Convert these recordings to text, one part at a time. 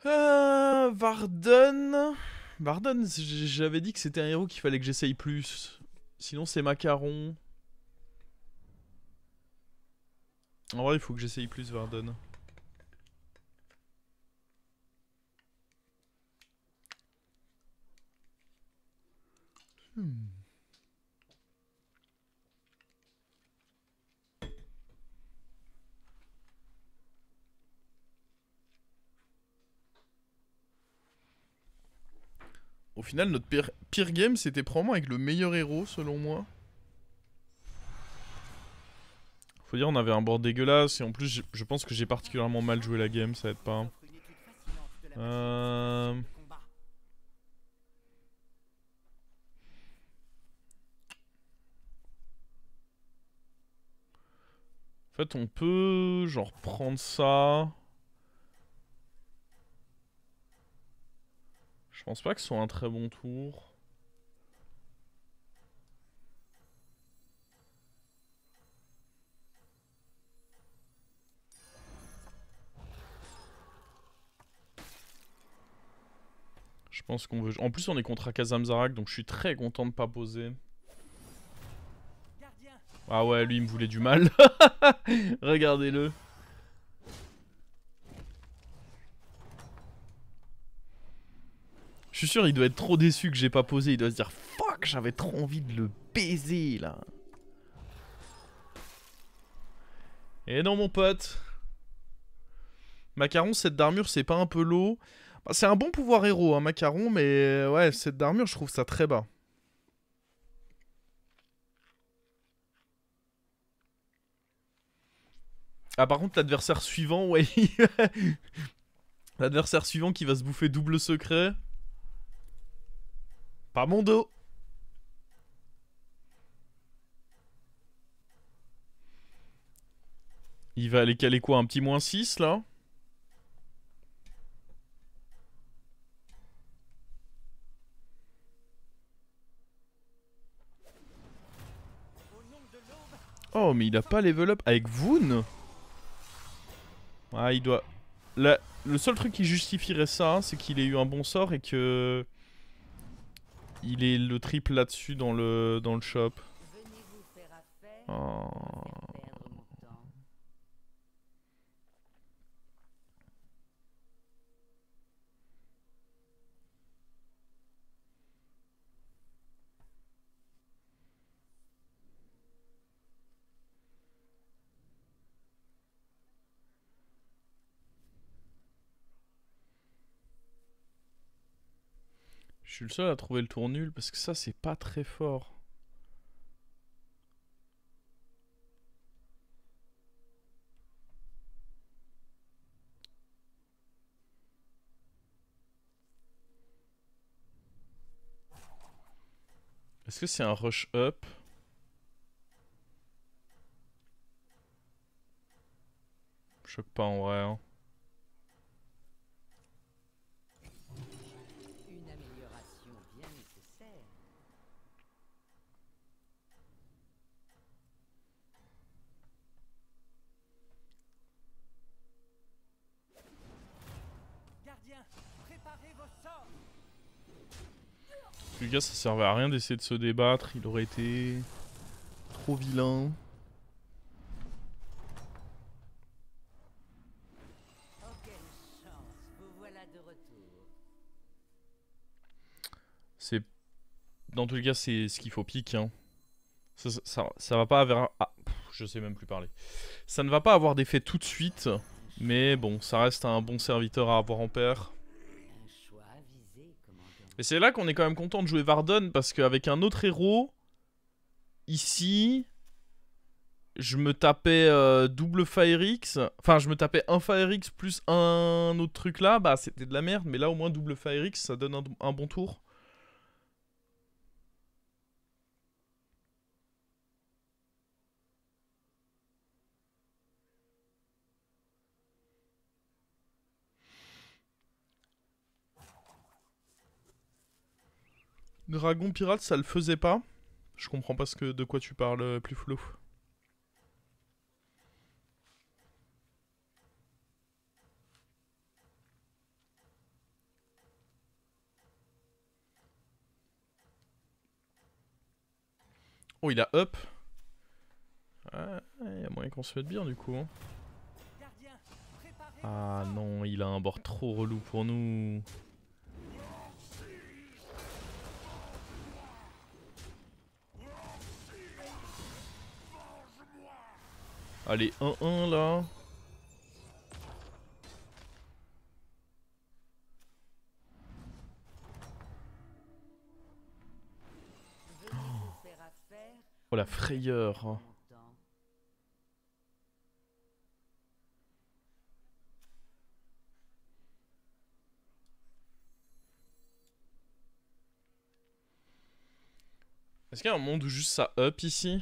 Varden. Varden, j'avais dit que c'était un héros qu'il fallait que j'essaye plus. Sinon, c'est Macaron. En vrai, il faut que j'essaye plus Varden. Au final, notre pire game, c'était probablement avec le meilleur héros, selon moi. Faut dire, on avait un board dégueulasse, et en plus, je pense que j'ai particulièrement mal joué la game, ça aide pas. En fait, on peut, genre, prendre ça. Je pense pas que ce soit un très bon tour. Je pense qu'on veut... En plus, on est contre Akazam-Zarak, donc je suis très content de pas poser. Ah ouais, lui, il me voulait du mal. Regardez-le. Je suis sûr, il doit être trop déçu que j'ai pas posé. Il doit se dire, fuck, j'avais trop envie de le baiser, là. Et non, mon pote. Macaron, 7 d'armure, c'est pas un peu low. Bah, c'est un bon pouvoir héros, hein, Macaron, mais ouais, 7 d'armure, je trouve ça très bas. Ah, par contre, l'adversaire suivant, ouais. L'adversaire suivant qui va se bouffer double secret. Pas mon dos. Il va aller caler quoi? Un petit -6 là? Oh, mais il a pas level up avec Voon. Ah, il doit... Le seul truc qui justifierait ça, hein, c'est qu'il ait eu un bon sort et que... Il est le triple là-dessus dans le shop. Oh. Je suis le seul à trouver le tour nul parce que ça, c'est pas très fort. Est-ce que c'est un rush up? Choque pas en vrai. Hein. Une amélioration bien nécessaire. Gardien, préparez vos sorts. Le gars, ça servait à rien d'essayer de se débattre. Il aurait été trop vilain. Oh, quelle chance, vous voilà de retour. C'est... Dans tous les cas, c'est ce qu'il faut pique. Hein. Ça va pas avoir... Ah, je sais même plus parler. Ça ne va pas avoir d'effet tout de suite. Mais bon, ça reste un bon serviteur à avoir en paire. Un choix avisé, commandant. Et c'est là qu'on est quand même content de jouer Varden. Parce qu'avec un autre héros... Ici... Je me tapais double Fire X. Enfin, je me tapais un Fire X plus un autre truc là. Bah, c'était de la merde. Mais là, au moins, double Fire X, ça donne un bon tour. Dragon Pirate, ça le faisait pas. Je comprends pas de quoi tu parles, plus flou. Oh, il a up. Ah, il y a moyen qu'on se mette bien du coup. Hein. Ah non, il a un bord trop relou pour nous. Allez, 1-1 là. Oh la frayeur. Est-ce qu'il y a un monde où juste ça up ici?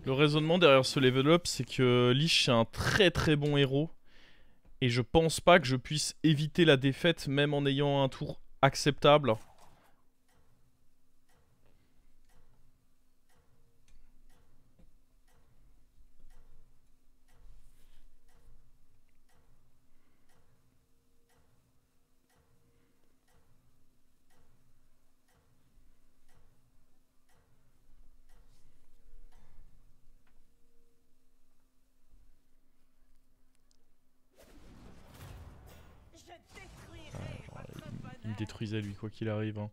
Le raisonnement derrière ce level up, c'est que Lich est un très très bon héros. Et je pense pas que je puisse éviter la défaite même en ayant un tour acceptable. Il me détruisait lui quoi qu'il arrive. Hein.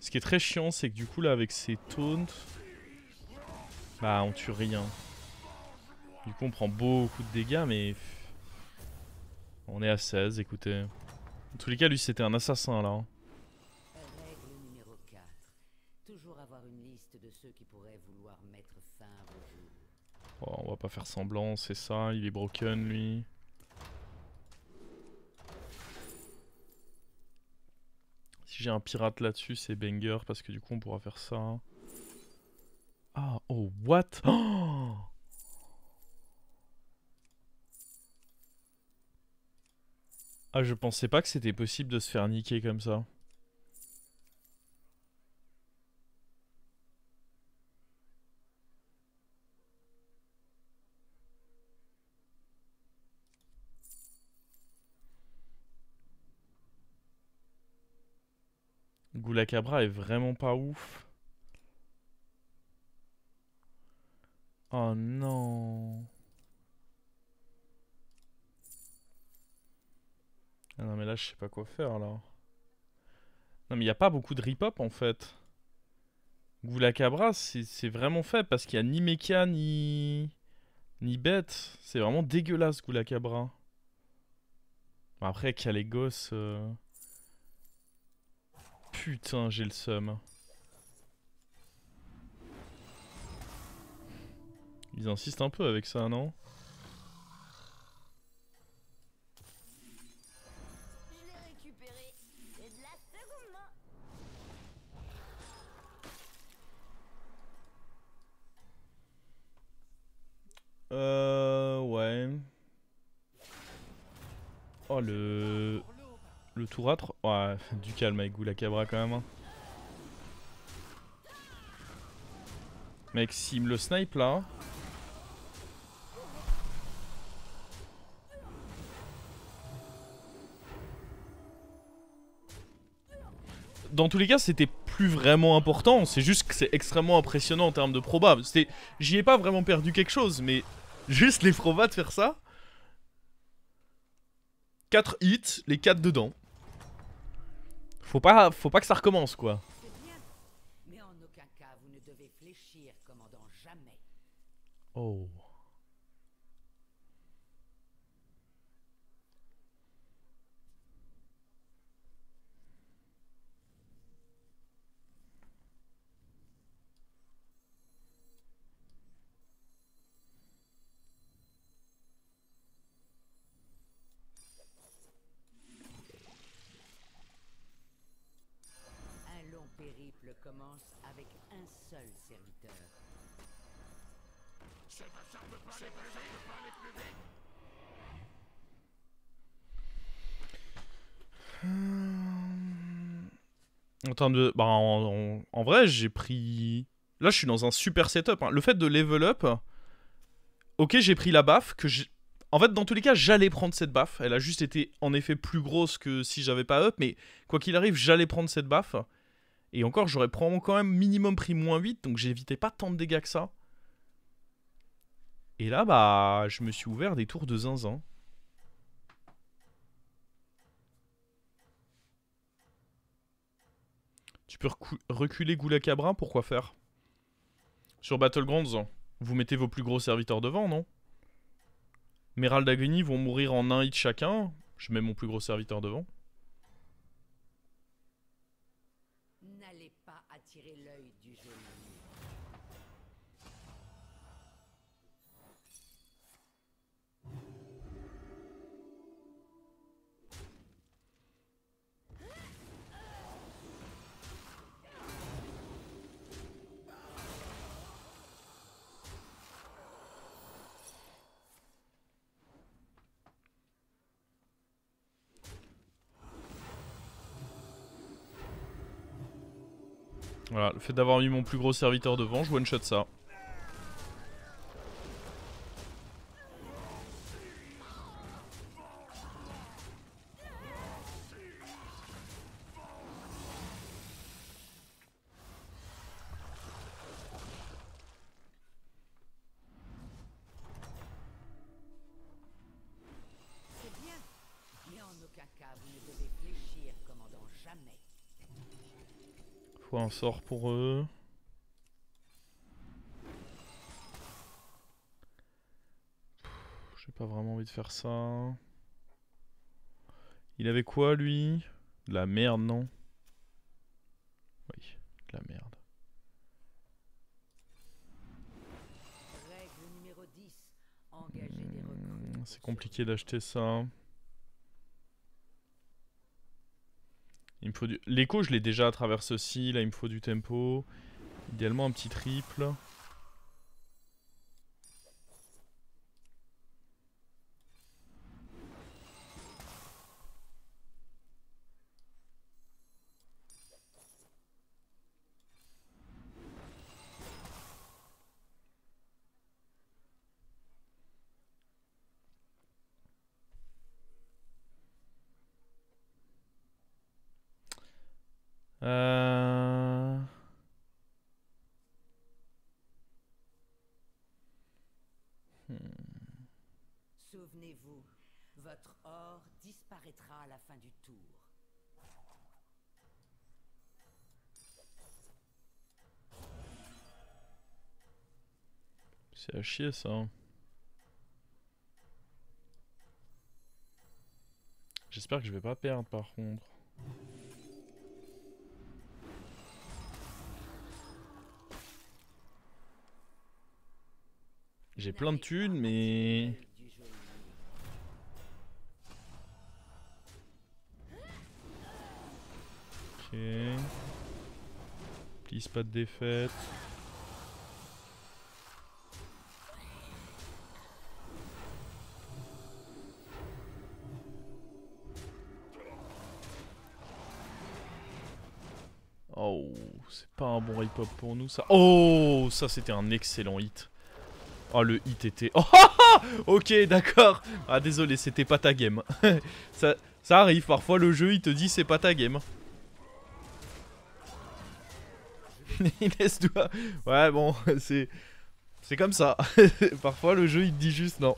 Ce qui est très chiant, c'est que du coup là avec ses taunts, bah on tue rien. Du coup on prend beaucoup de dégâts mais on est à 16, écoutez. En tous les cas lui c'était un assassin là. Hein. Règle numéro 4. Toujours avoir une liste de ceux qui pourraient vouloir mettre fin à vos jours. Oh, on va pas faire semblant, c'est ça, il est broken lui. Si j'ai un pirate là-dessus, c'est banger parce que du coup on pourra faire ça. Ah, oh, what? Oh, ah, je pensais pas que c'était possible de se faire niquer comme ça. Goulakabra est vraiment pas ouf. Oh non. Ah non mais là je sais pas quoi faire là. Non mais y a pas beaucoup de rip-hop en fait. Goulakabra c'est vraiment faible parce qu'il y a ni mecha ni bête. C'est vraiment dégueulasse Goulakabra. Bon, après Kalégos... Putain j'ai le seum. Ils insistent un peu avec ça non? Je l'ai récupéré. C'est de la seconde main. Ouais. Oh le tourâtre. Ouais, du calme avec Goulakabra quand même. Hein. Mec, s'il me le snipe là. Dans tous les cas, c'était plus vraiment important. C'est juste que c'est extrêmement impressionnant en termes de probab. J'y ai pas vraiment perdu quelque chose, mais juste les probas de faire ça. 4 hits, les 4 dedans. Faut pas que ça recommence quoi. C'est bien, mais en aucun cas vous ne devez fléchir, commandant, jamais. Oh. Un long périple commence avec un seul serviteur. En termes de... Bah, en vrai, j'ai pris... Là, je suis dans un super setup. Hein. Le fait de level up... Ok, j'ai pris la baffe que j'ai... En fait, dans tous les cas, j'allais prendre cette baffe. Elle a juste été, en effet, plus grosse que si j'avais pas up. Mais quoi qu'il arrive, j'allais prendre cette baffe. Et encore, j'aurais probablement quand même minimum pris -8. Donc, j'évitais pas tant de dégâts que ça. Et là, bah... Je me suis ouvert des tours de zinzin. Tu peux reculer Goula Cabra, pourquoi faire? Sur Battlegrounds, vous mettez vos plus gros serviteurs devant, non? Meral d'Agony vont mourir en un hit chacun. Je mets mon plus gros serviteur devant. N'allez pas attirer l'œil du geôlier. Voilà, le fait d'avoir mis mon plus gros serviteur devant, je one-shot ça. C'est bien, mais en aucun cas vous ne devez fléchir, commandant, jamais. Faut un sort pour eux. J'ai pas vraiment envie de faire ça. Il avait quoi, lui? De la merde, non? Oui, de la merde. Règle numéro 10. Engager des recrues. C'est compliqué d'acheter ça. Il me faut du... L'écho, je l'ai déjà à travers ceci. Là, il me faut du tempo. Idéalement, un petit triple. Euh... Souvenez-vous, votre or disparaîtra à la fin du tour. C'est à chier, ça. J'espère que je vais pas perdre, par contre. J'ai plein de thunes, mais... Ok. Please, pas de défaite. Oh, c'est pas un bon hip-hop pour nous, ça. Oh, ça, c'était un excellent hit. Oh, le hit était... Oh, ok, d'accord. Ah, désolé, c'était pas ta game. ça arrive, parfois le jeu, il te dit c'est pas ta game. Il laisse toi. Ouais, bon, c'est comme ça. Parfois le jeu, il te dit juste non.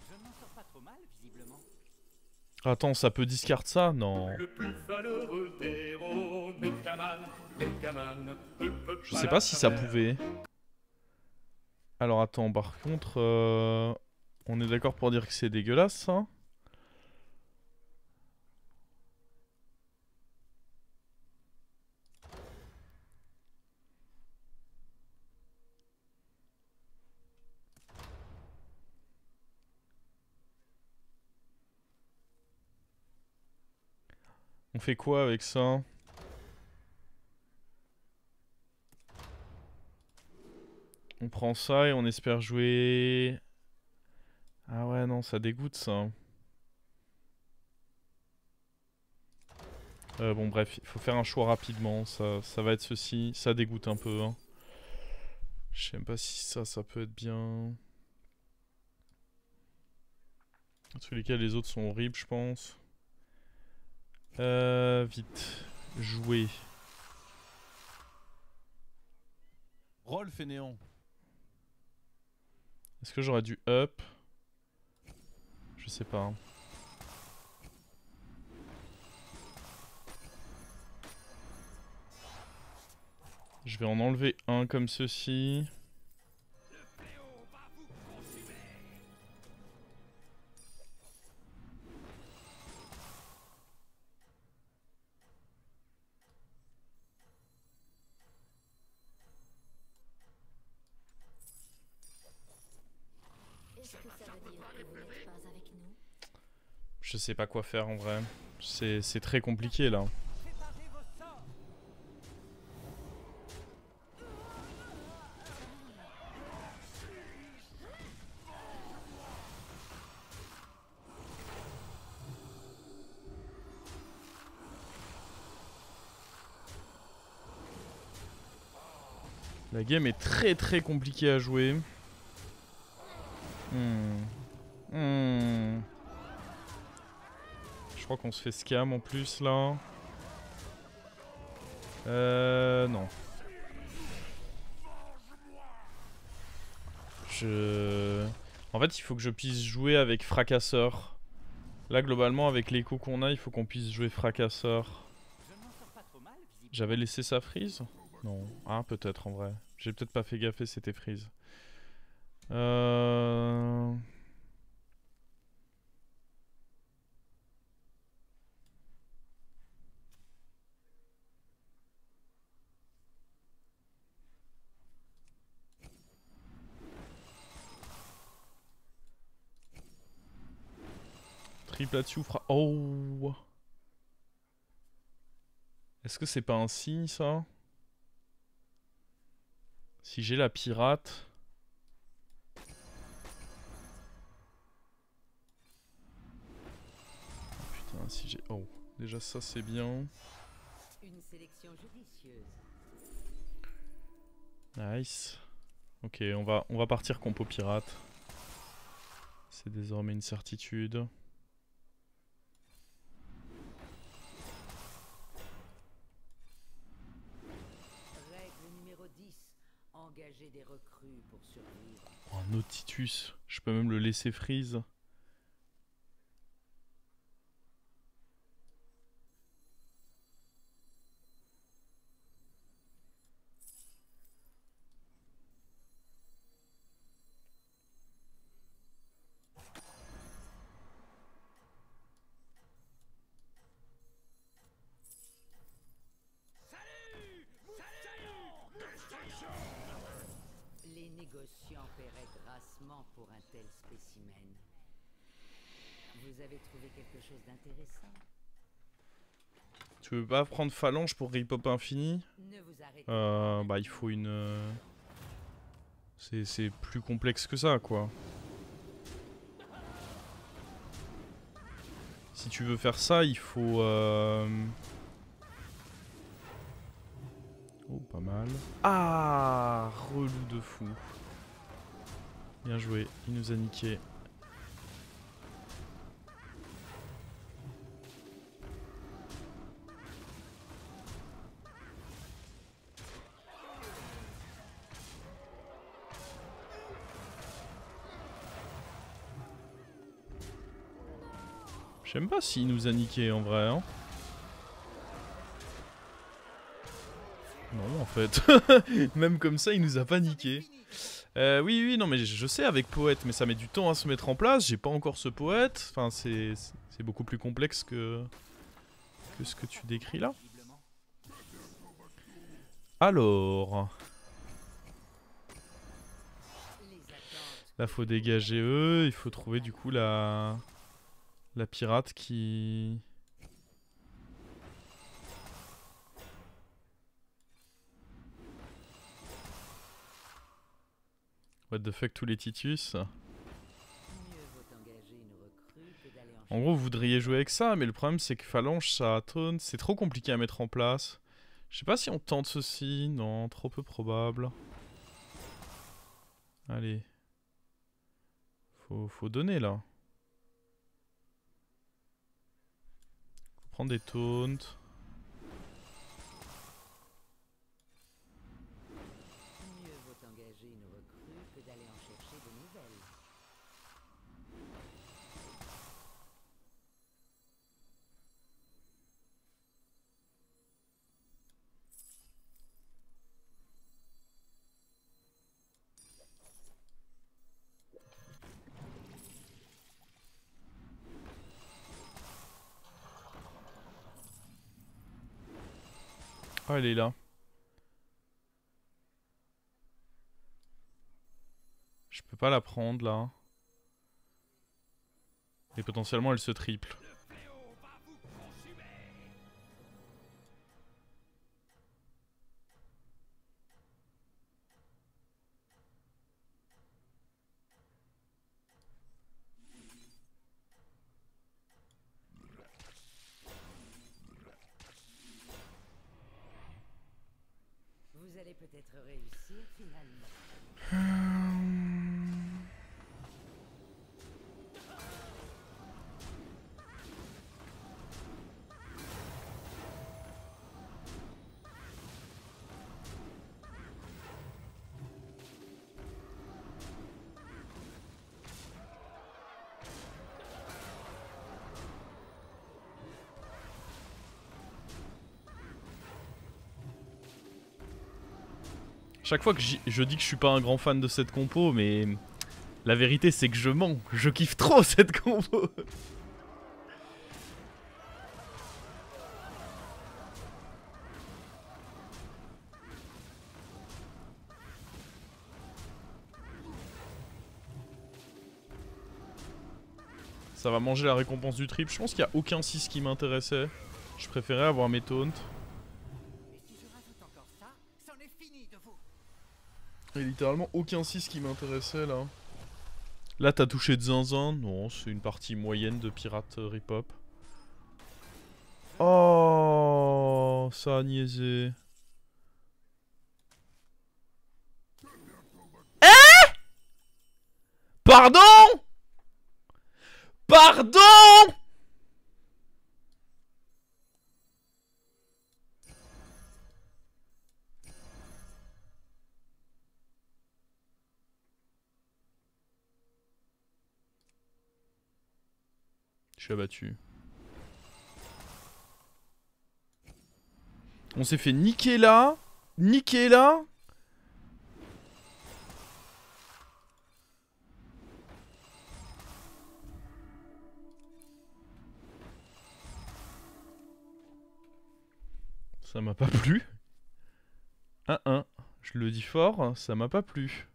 Je m'en sors pas trop mal, visiblement. Attends, ça peut discard ça? Non. Le plus valeureux des héros, Megaman, Je sais pas si ça pouvait. Alors attends, par contre, on est d'accord pour dire que c'est dégueulasse, ça? On fait quoi avec ça? On prend ça et on espère jouer... Ah ouais, non, ça dégoûte, ça. Bon bref, il faut faire un choix rapidement, ça va être ceci, ça dégoûte un peu. Hein. Je sais même pas si ça peut être bien. En tous les cas, les autres sont horribles, je pense. Vite. Jouer. Roll fainéant. Est-ce que j'aurais dû up? Je sais pas. Hein. Je vais en enlever un comme ceci. Est-ce que ça veut dire que vous n'êtes pas avec nous? Je sais pas quoi faire en vrai. C'est très compliqué là. La game est très compliquée à jouer. Je crois qu'on se fait scam en plus là. Non. En fait, il faut que je puisse jouer avec fracasseur. Là, globalement, avec l'écho qu'on a, il faut qu'on puisse jouer fracasseur. J'avais laissé ça freeze? Non. Ah, peut-être en vrai. J'ai peut-être pas fait gaffe, c'était freeze. Triple là-dessus fera... Oh! Est-ce que c'est pas un signe, ça? Si j'ai la pirate... Putain, si j'ai... Oh, déjà ça c'est bien. Une sélection judicieuse. Nice. Ok, on va partir compo pirate. C'est désormais une certitude. Règle numéro 10. Engager des recrues pour survivre. Oh, un autre Titus. Je peux même le laisser freeze. Les négociants paieraient grassement pour un tel spécimen. Vous avez trouvé quelque chose d'intéressant? Tu veux pas prendre phalange pour Ripop infini? Ne vous arrêtez pas. Bah il faut une... C'est plus complexe que ça quoi. Si tu veux faire ça, il faut... Oh, pas mal. Ah, relou de fou. Bien joué, il nous a niqué. Je sais même pas s'il nous a niqué en vrai. Hein. Non, en fait. Même comme ça, il nous a pas niqué. Oui, non, mais je sais avec poète, mais ça met du temps à se mettre en place. J'ai pas encore ce poète. Enfin, c'est beaucoup plus complexe que ce que tu décris là. Alors. Là, faut dégager eux. Il faut trouver du coup la pirate qui... What the fuck, tous les Titus? Mieux vaut engager une recrue que d'aller en En gros, vous voudriez jouer avec ça, mais le problème c'est que Phalange, ça taunt, c'est trop compliqué à mettre en place. Je sais pas si on tente ceci, non, trop peu probable. Allez. Faut donner là. Faut prendre des taunts. Mieux vaut engager une recrue que d'aller en chercher de nouvelles. Oh, elle est là. Je peux pas la prendre là. Et potentiellement elle se triple. Vous allez peut-être réussir finalement. Chaque fois que je dis que je suis pas un grand fan de cette compo, mais la vérité c'est que je mens. Je kiffe trop cette compo. Ça va manger la récompense du triple. Je pense qu'il n'y a aucun 6 qui m'intéressait. Je préférais avoir mes taunts. Et si je rajoute encore ça, c'en est fini de vous. Et littéralement aucun 6 qui m'intéressait là. Là t'as touché de zinzin. Non, c'est une partie moyenne de pirate rip-hop. Oh, ça a niaisé. Pardon? Pardon? Je suis abattu. On s'est fait niquer là. Niquer là. Ça m'a pas plu. 1-1. Je le dis fort, ça m'a pas plu.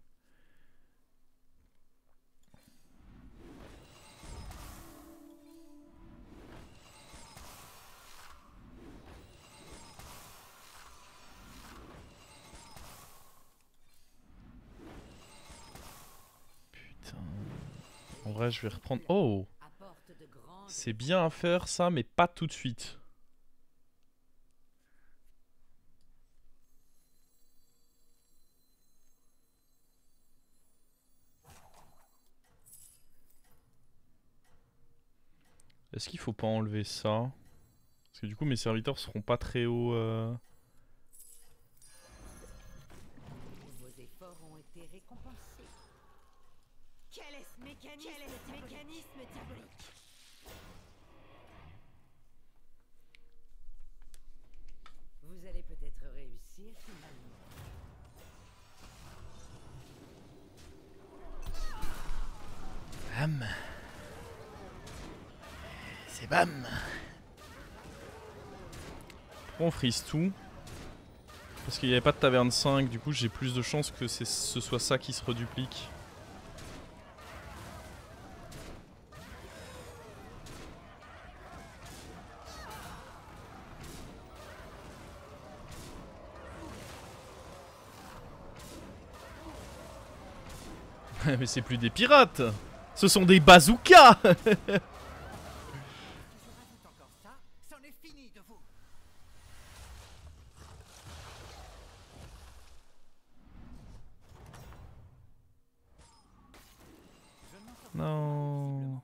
Putain. En vrai, je vais reprendre... Oh! Apporte de grandes C'est bien à faire ça, mais pas tout de suite. Est-ce qu'il faut pas enlever ça? Parce que du coup mes serviteurs seront pas très hauts. vos efforts ont été récompensés. Quel est ce mécanisme diabolique? Vous allez peut-être réussir finalement. Bam. C'est bam. Pourquoi on freeze tout? Parce qu'il n'y avait pas de taverne 5, du coup j'ai plus de chances que ce soit ça qui se reduplique. Mais c'est plus des pirates! Ce sont des bazookas! Non.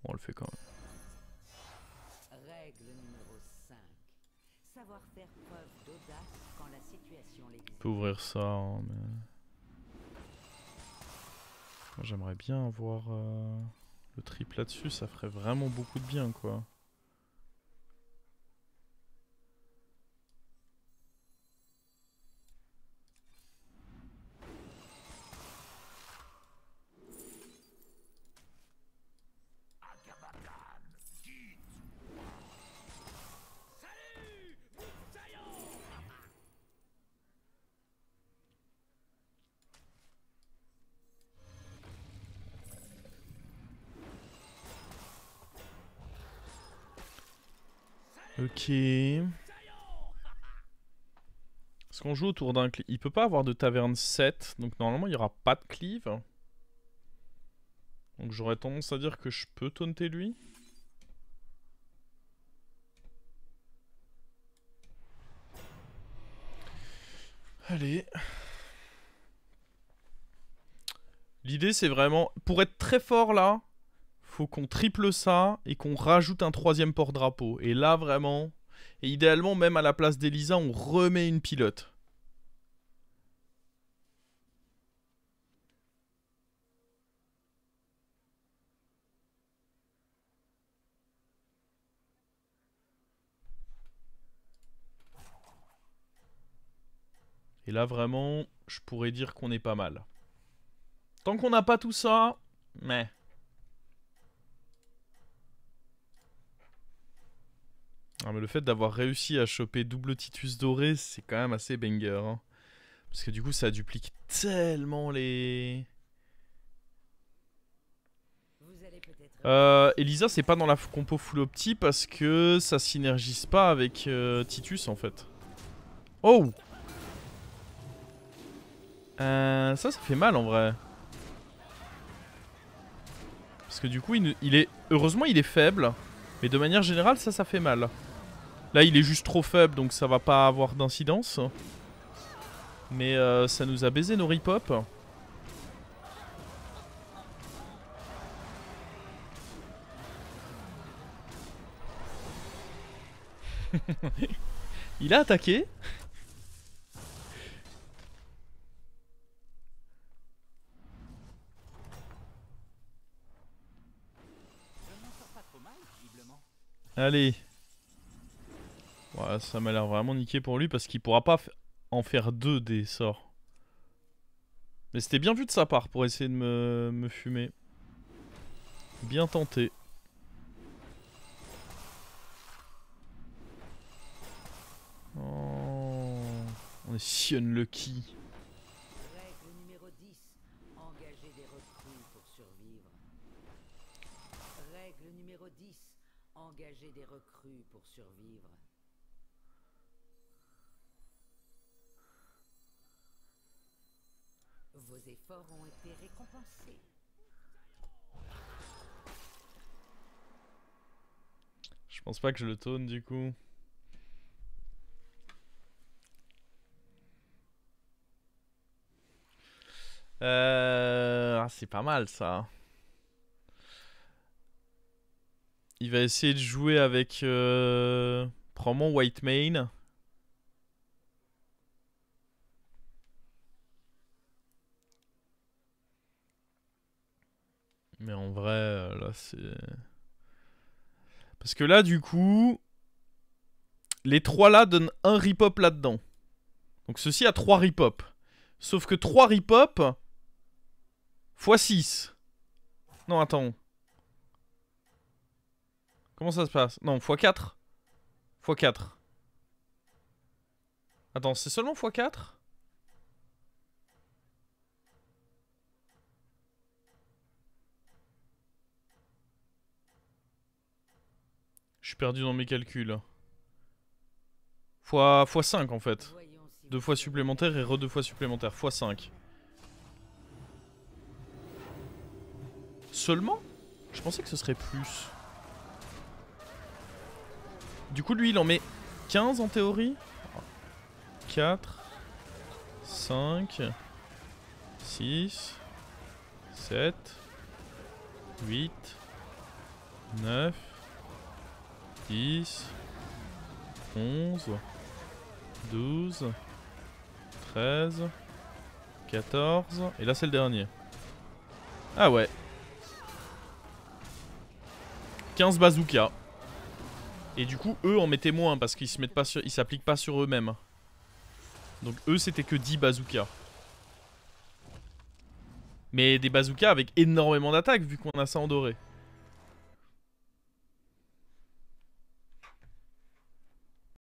On le fait quand même. Règle numéro 5. Savoir faire preuve d'audace quand la situation On l'exige. peut ouvrir ça, hein, mais... Moi j'aimerais bien avoir le triple là-dessus, ça ferait vraiment beaucoup de bien, quoi. Ok. Est-ce qu'on joue autour d'un cleave? Il peut pas avoir de taverne 7, donc normalement il n'y aura pas de cleave. Donc j'aurais tendance à dire que je peux taunter lui. Allez. L'idée c'est vraiment... Pour être très fort là, faut qu'on triple ça et qu'on rajoute un 3ème porte-drapeau. Et là vraiment... Et idéalement même à la place d'Elisa, on remet une pilote. Et là vraiment, je pourrais dire qu'on est pas mal. Tant qu'on n'a pas tout ça, mais... Ah, mais le fait d'avoir réussi à choper double Titus doré, c'est quand même assez banger. Hein. Parce que du coup, ça duplique tellement les... Elisa, c'est pas dans la compo full opti parce que ça synergise pas avec Titus en fait. Oh! Ça fait mal en vrai. Parce que du coup, il est... Heureusement, il est faible. Mais de manière générale, ça fait mal. Là, il est juste trop faible, donc ça va pas avoir d'incidence. Mais ça nous a baisé nos rip-hop. Il a attaqué. Allez. Ouais, ça m'a l'air vraiment niqué pour lui parce qu'il pourra pas en faire 2 des sorts. Mais c'était bien vu de sa part pour essayer de me fumer. Bien tenté. Oh, on est si unlucky. Règle numéro 10. Engager des recrues pour survivre. Règle numéro 10. Engager des recrues pour survivre. Vos efforts ont été récompensés. Je pense pas que je le taunt du coup. C'est pas mal ça. Il va essayer de jouer avec probablement White Mane. Mais en vrai, là c'est... Parce que là du coup... Les 3 là donnent un rip-hop là-dedans. Donc ceci a 3 rip-hop. Sauf que 3 rip-hop... x 6. Non, attends. Comment ça se passe? Non, x 4. x 4. Attends, c'est seulement x 4? Je suis perdu dans mes calculs. X 5 en fait. 2 fois supplémentaire et re 2 fois supplémentaire. X 5. Seulement? Je pensais que ce serait plus. Du coup, lui, il en met 15 en théorie. 4. 5. 6, 7, 8, 9, 10, 11, 12, 13, 14, et là c'est le dernier. Ah ouais. 15 bazookas. Et du coup, eux en mettaient moins parce qu'ils se mettent pas sur, ils s'appliquent pas sur eux-mêmes. Donc eux c'était que 10 bazookas. Mais des bazookas avec énormément d'attaques vu qu'on a ça en doré.